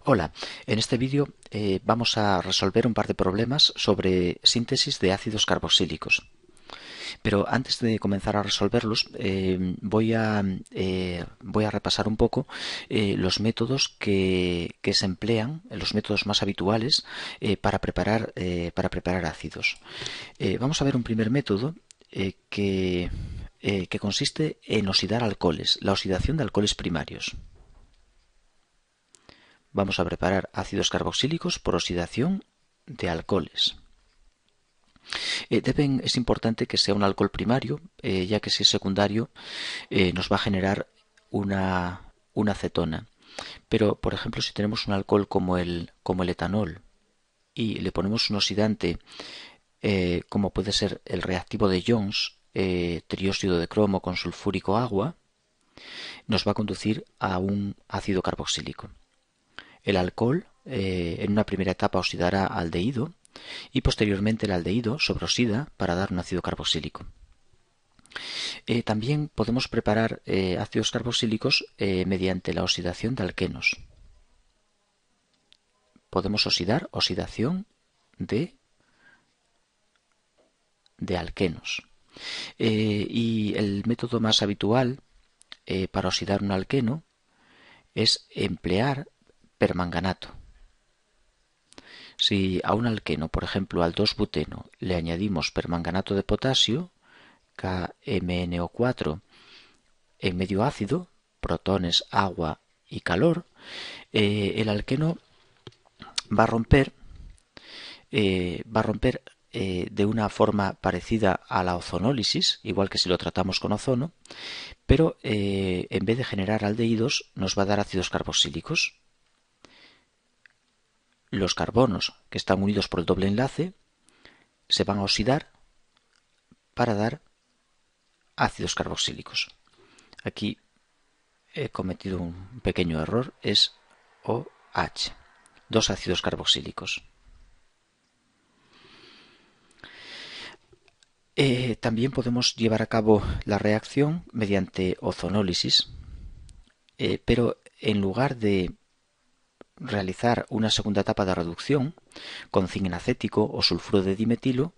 Hola, en este vídeo vamos a resolver un par de problemas sobre síntesis de ácidos carboxílicos. Pero antes de comenzar a resolverlos, voy a repasar un poco los métodos que se emplean, los métodos más habituales para preparar ácidos. Vamos a ver un primer método que consiste en oxidar alcoholes, la oxidación de alcoholes primarios. Vamos a preparar ácidos carboxílicos por oxidación de alcoholes. Es importante que sea un alcohol primario, ya que si es secundario nos va a generar una acetona. Pero, por ejemplo, si tenemos un alcohol como el etanol y le ponemos un oxidante, como puede ser el reactivo de Jones, trióxido de cromo con sulfúrico agua, nos va a conducir a un ácido carboxílico. El alcohol en una primera etapa oxidará aldehído y posteriormente el aldehído sobreoxida para dar un ácido carboxílico. También podemos preparar ácidos carboxílicos mediante la oxidación de alquenos. Podemos oxidación de alquenos. Y el método más habitual para oxidar un alqueno es emplear permanganato. Si a un alqueno, por ejemplo al 2-buteno, le añadimos permanganato de potasio, KMnO4, en medio ácido, protones, agua y calor, el alqueno va a romper, de una forma parecida a la ozonólisis, igual que si lo tratamos con ozono, pero en vez de generar aldehídos nos va a dar ácidos carboxílicos. Los carbonos que están unidos por el doble enlace se van a oxidar para dar ácidos carboxílicos. Aquí he cometido un pequeño error, es OH, dos ácidos carboxílicos. También podemos llevar a cabo la reacción mediante ozonólisis, pero en lugar de realizar una segunda etapa de reducción con zinc en acético o sulfuro de dimetilo,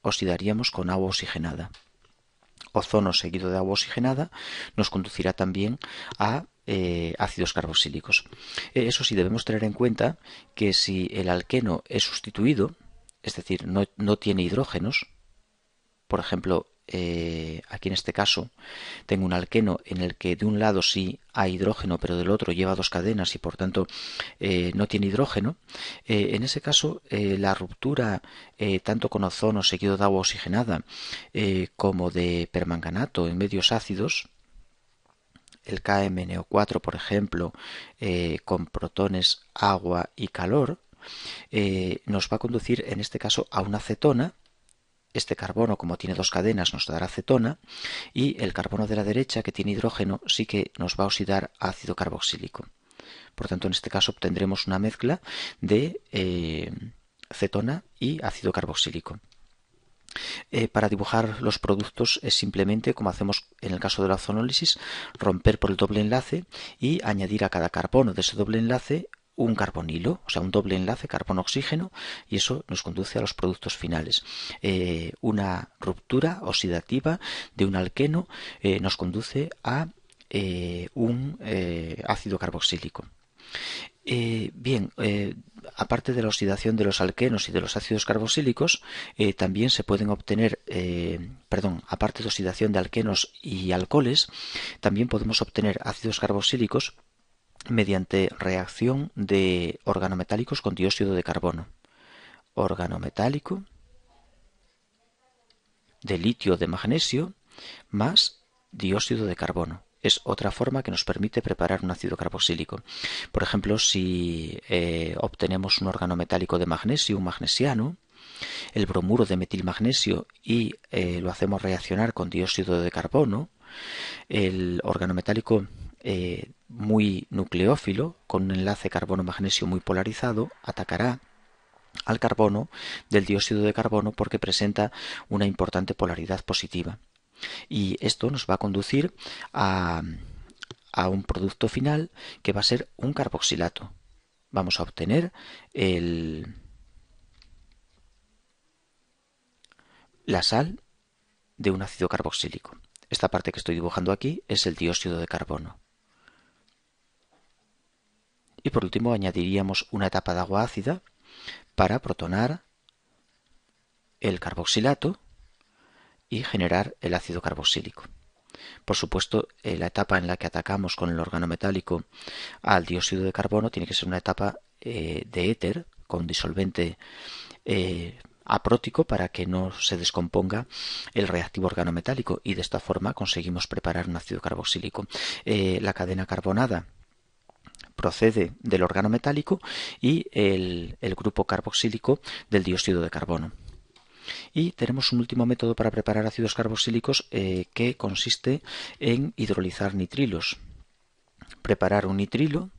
oxidaríamos con agua oxigenada. Ozono seguido de agua oxigenada nos conducirá también a ácidos carboxílicos. Eso sí, debemos tener en cuenta que si el alqueno es sustituido, es decir, no tiene hidrógenos, por ejemplo, aquí en este caso tengo un alqueno en el que de un lado sí hay hidrógeno, pero del otro lleva dos cadenas y por tanto no tiene hidrógeno. En ese caso, la ruptura tanto con ozono seguido de agua oxigenada como de permanganato en medios ácidos, el KMnO4, por ejemplo, con protones, agua y calor, nos va a conducir en este caso a una acetona. Este carbono, como tiene dos cadenas, nos dará acetona, y el carbono de la derecha, que tiene hidrógeno, sí que nos va a oxidar a ácido carboxílico. Por tanto, en este caso obtendremos una mezcla de cetona y ácido carboxílico. Para dibujar los productos es simplemente, como hacemos en el caso de la ozonólisis, romper por el doble enlace y añadir a cada carbono de ese doble enlace un carbonilo, o sea, un doble enlace carbono-oxígeno, y eso nos conduce a los productos finales. Una ruptura oxidativa de un alqueno nos conduce a un ácido carboxílico. Aparte de la oxidación de los alquenos y de los ácidos carboxílicos, también se pueden obtener, aparte de oxidación de alquenos y alcoholes, también podemos obtener ácidos carboxílicos mediante reacción de organometálicos con dióxido de carbono. Organometálico de litio de magnesio más dióxido de carbono. Es otra forma que nos permite preparar un ácido carboxílico. Por ejemplo, si obtenemos un organometálico de magnesio, un magnesiano, el bromuro de metilmagnesio, y lo hacemos reaccionar con dióxido de carbono, el organometálico muy nucleófilo, con un enlace carbono-magnesio muy polarizado, atacará al carbono del dióxido de carbono porque presenta una importante polaridad positiva. Y esto nos va a conducir a un producto final que va a ser un carboxilato. vamos a obtener la sal de un ácido carboxílico. Esta parte que estoy dibujando aquí es el dióxido de carbono. Y por último añadiríamos una etapa de agua ácida para protonar el carboxilato y generar el ácido carboxílico. Por supuesto, la etapa en la que atacamos con el organometálico al dióxido de carbono tiene que ser una etapa de éter con disolvente aprótico para que no se descomponga el reactivo organometálico, y de esta forma conseguimos preparar un ácido carboxílico. La cadena carbonada procede del organometálico y el grupo carboxílico del dióxido de carbono. Y tenemos un último método para preparar ácidos carboxílicos que consiste en hidrolizar nitrilos. Preparar un nitrilo,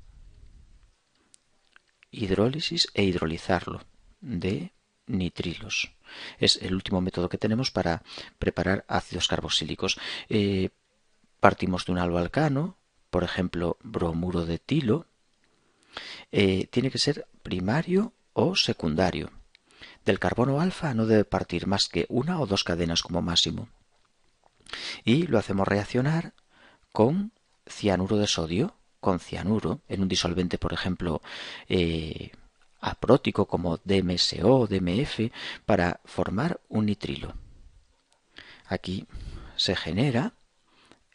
hidrólisis e hidrolizarlo de nitrilos. Es el último método que tenemos para preparar ácidos carboxílicos. Partimos de un haloalcano, por ejemplo, bromuro de etilo. Tiene que ser primario o secundario. Del carbono alfa no debe partir más que una o dos cadenas como máximo. Y lo hacemos reaccionar con cianuro de sodio, con cianuro, en un disolvente, por ejemplo, aprótico como DMSO o DMF, para formar un nitrilo. Aquí se genera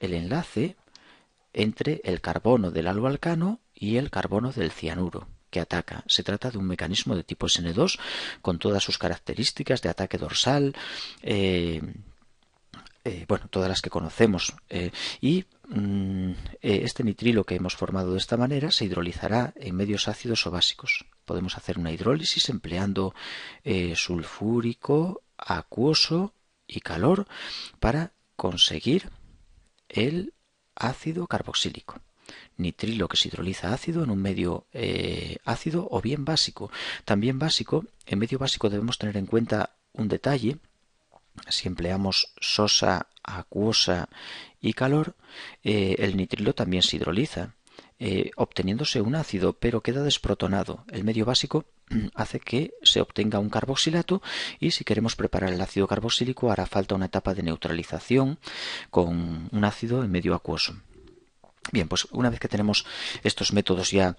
el enlace entre el carbono del haloalcano y el carbono del cianuro que ataca. Se trata de un mecanismo de tipo SN2 con todas sus características de ataque dorsal, bueno, todas las que conocemos. Este nitrilo que hemos formado de esta manera se hidrolizará en medios ácidos o básicos. Podemos hacer una hidrólisis empleando sulfúrico, acuoso y calor para conseguir el ácido carboxílico. Nitrilo que se hidroliza ácido en un medio ácido o bien básico. También básico, en medio básico debemos tener en cuenta un detalle. Si empleamos sosa, acuosa y calor, el nitrilo también se hidroliza, obteniéndose un ácido, pero queda desprotonado. El medio básico hace que se obtenga un carboxilato, y si queremos preparar el ácido carboxílico hará falta una etapa de neutralización con un ácido en medio acuoso. Bien, pues una vez que tenemos estos métodos ya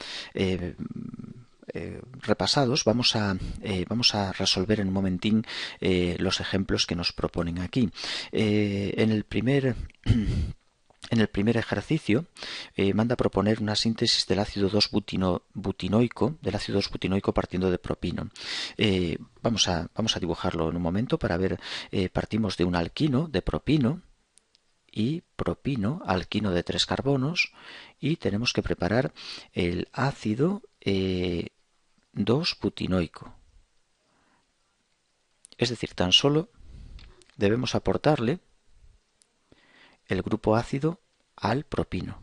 repasados, vamos a resolver en un momentín los ejemplos que nos proponen aquí. En el primer ejercicio manda proponer una síntesis del ácido 2-butinoico, partiendo de propino. Vamos a dibujarlo en un momento para ver. Partimos de un alquino de propino y propino, alquino de 3 carbonos, y tenemos que preparar el ácido 2-butinoico. Es decir, tan solo debemos aportarle el grupo ácido al propino.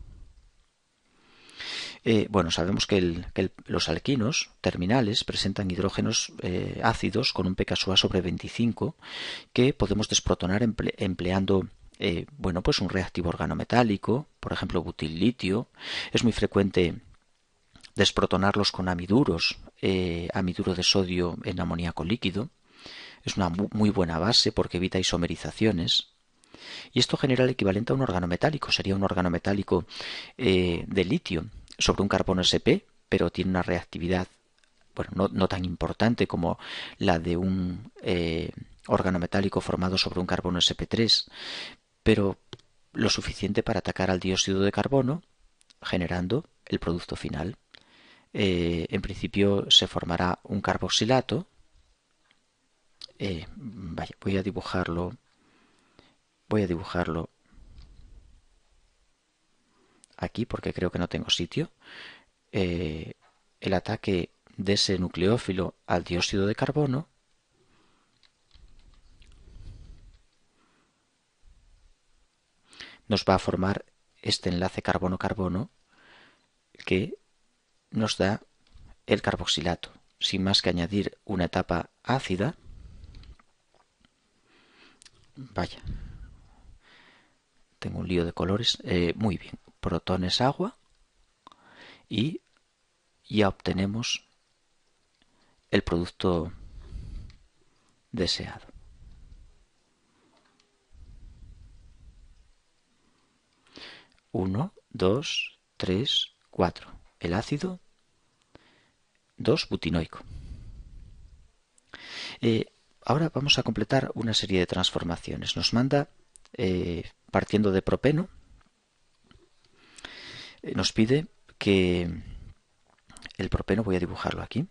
Bueno, sabemos que los alquinos terminales presentan hidrógenos ácidos con un pKa sobre 25 que podemos desprotonar empleando bueno, pues un reactivo organometálico, por ejemplo butil-litio. Es muy frecuente desprotonarlos con amiduros, amiduro de sodio en amoníaco líquido. Es una muy buena base porque evita isomerizaciones. Y esto genera el equivalente a un organometálico. Sería un organometálico de litio sobre un carbono sp, pero tiene una reactividad, bueno, no tan importante como la de un organometálico formado sobre un carbono sp3, pero lo suficiente para atacar al dióxido de carbono, generando el producto final. En principio se formará un carboxilato. Vaya, voy a dibujarlo aquí porque creo que no tengo sitio. El ataque de ese nucleófilo al dióxido de carbono nos va a formar este enlace carbono-carbono que nos da el carboxilato, sin más que añadir una etapa ácida. Vaya, tengo un lío de colores. Muy bien, protones agua y ya obtenemos el producto deseado. Uno, dos, tres, cuatro. El ácido 2-butinoico. Ahora vamos a completar una serie de transformaciones. Nos manda, partiendo de propeno, nos pide que el propeno, voy a dibujarlo aquí,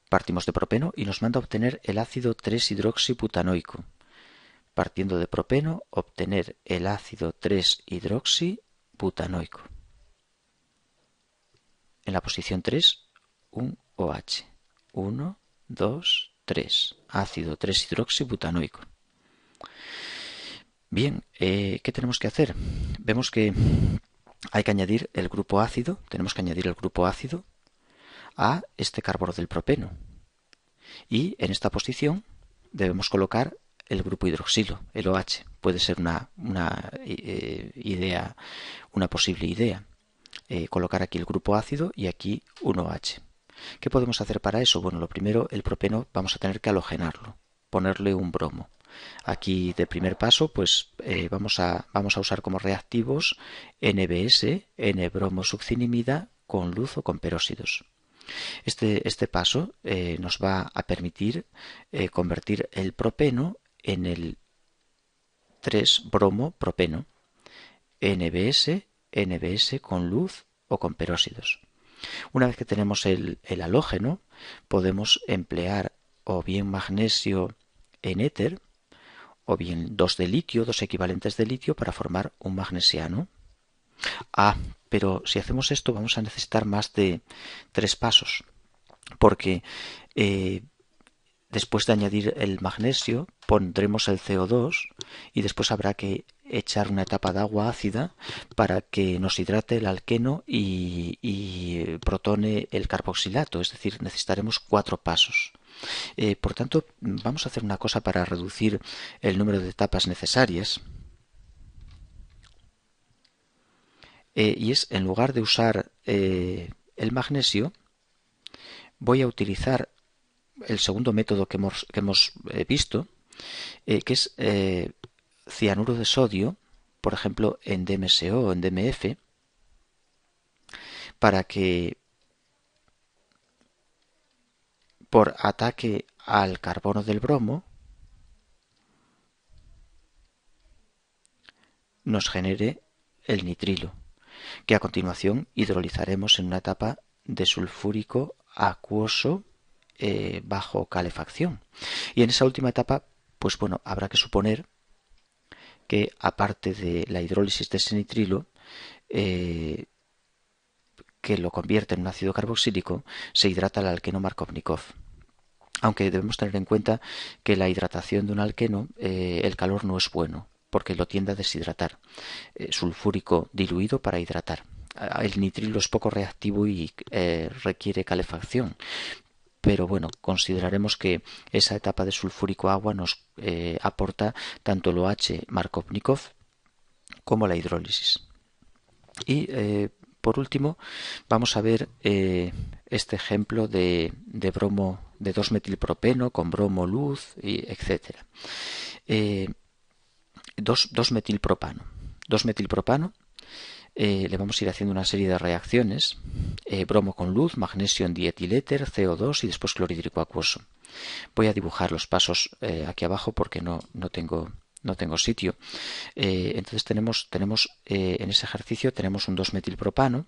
partimos de propeno y nos manda a obtener el ácido 3-hidroxibutanoico. Partiendo de propeno, obtener el ácido 3-hidroxibutanoico. En la posición 3, un OH. 1, 2, 3. Ácido 3-hidroxibutanoico. Bien, ¿qué tenemos que hacer? Vemos que hay que añadir el grupo ácido, tenemos que añadir el grupo ácido a este carbono del propeno. Y en esta posición debemos colocar el grupo hidroxilo, el OH. Puede ser una idea, una posible idea. Colocar aquí el grupo ácido y aquí un OH. ¿Qué podemos hacer para eso? Bueno, lo primero, el propeno vamos a tener que halogenarlo, ponerle un bromo. Aquí de primer paso, pues vamos a usar como reactivos NBS, N-bromosuccinimida, con luz o con peróxidos. Este paso nos va a permitir convertir el propeno en el 3-bromo-propeno, NBS, NBS con luz o con peróxidos. Una vez que tenemos el halógeno, podemos emplear o bien magnesio en éter, o bien dos equivalentes de litio para formar un magnesiano. Pero si hacemos esto vamos a necesitar más de 3 pasos, porque después de añadir el magnesio pondremos el CO2 y después habrá que echar una etapa de agua ácida para que nos hidrate el alqueno y protone el carboxilato, es decir, necesitaremos 4 pasos. Por tanto, vamos a hacer una cosa para reducir el número de etapas necesarias. Y es, en lugar de usar el magnesio, voy a utilizar el segundo método que hemos visto, que es cianuro de sodio, por ejemplo en DMSO o en DMF, para que por ataque al carbono del bromo nos genere el nitrilo, que a continuación hidrolizaremos en una etapa de sulfúrico acuoso bajo calefacción. Y en esa última etapa, pues bueno, habrá que suponer que aparte de la hidrólisis de ese nitrilo, que lo convierte en un ácido carboxílico, se hidrata el alqueno Markovnikov. Aunque debemos tener en cuenta que la hidratación de un alqueno, el calor no es bueno, porque lo tiende a deshidratar. Sulfúrico diluido para hidratar. El nitrilo es poco reactivo y requiere calefacción. Pero bueno, consideraremos que esa etapa de sulfúrico agua nos aporta tanto el OH Markovnikov como la hidrólisis. Y por último, vamos a ver este ejemplo de bromo de 2-metilpropeno con bromo luz, etc. 2-metilpropano. 2-metilpropano. Le vamos a ir haciendo una serie de reacciones, bromo con luz, magnesio en dietiléter, CO2 y después clorhídrico acuoso. Voy a dibujar los pasos aquí abajo porque no tengo sitio. Entonces tenemos en ese ejercicio tenemos un 2-metilpropano,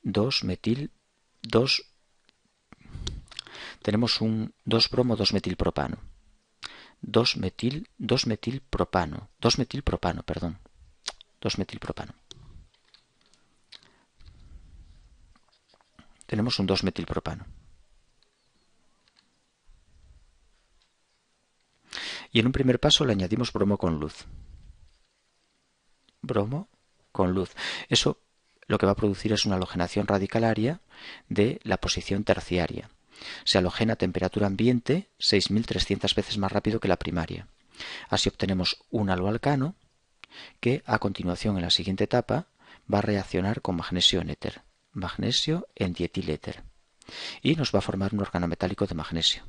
2 tenemos un 2-bromo-2-metilpropano. 2-metilpropano. Tenemos un 2-metilpropano. Y en un primer paso le añadimos bromo con luz. Bromo con luz. Eso lo que va a producir es una halogenación radicalaria de la posición terciaria. Se halogena a temperatura ambiente 6.300 veces más rápido que la primaria. Así obtenemos un haloalcano que a continuación en la siguiente etapa va a reaccionar con magnesio en éter, magnesio en dietiléter, y nos va a formar un organometálico de magnesio,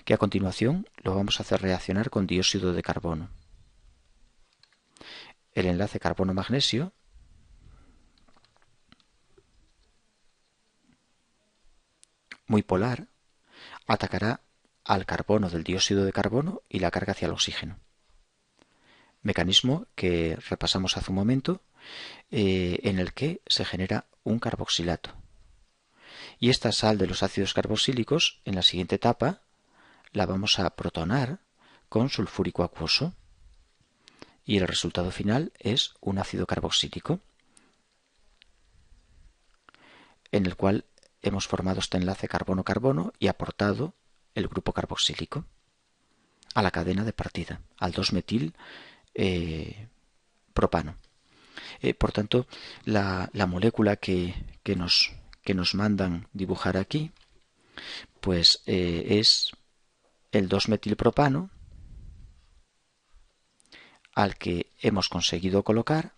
que a continuación lo vamos a hacer reaccionar con dióxido de carbono. El enlace carbono-magnesio muy polar atacará al carbono del dióxido de carbono y la carga hacia el oxígeno. Mecanismo que repasamos hace un momento, en el que se genera un carboxilato. Y esta sal de los ácidos carboxílicos, en la siguiente etapa, la vamos a protonar con sulfúrico acuoso. Y el resultado final es un ácido carboxílico, en el cual hemos formado este enlace carbono-carbono y aportado el grupo carboxílico a la cadena de partida, al 2-metil propano. Por tanto, la molécula que nos mandan dibujar aquí, pues es el 2-metilpropano, al que hemos conseguido colocar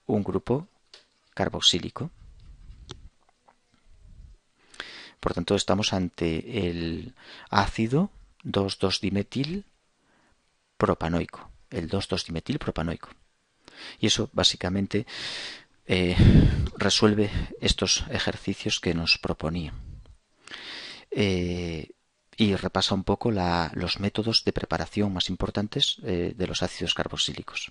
un grupo carboxílico. Por tanto, estamos ante el ácido 2,2-dimetilpropanoico, el 2,2-dimetilpropanoico. Y eso básicamente resuelve estos ejercicios que nos proponía. Y repasa un poco los métodos de preparación más importantes de los ácidos carboxílicos.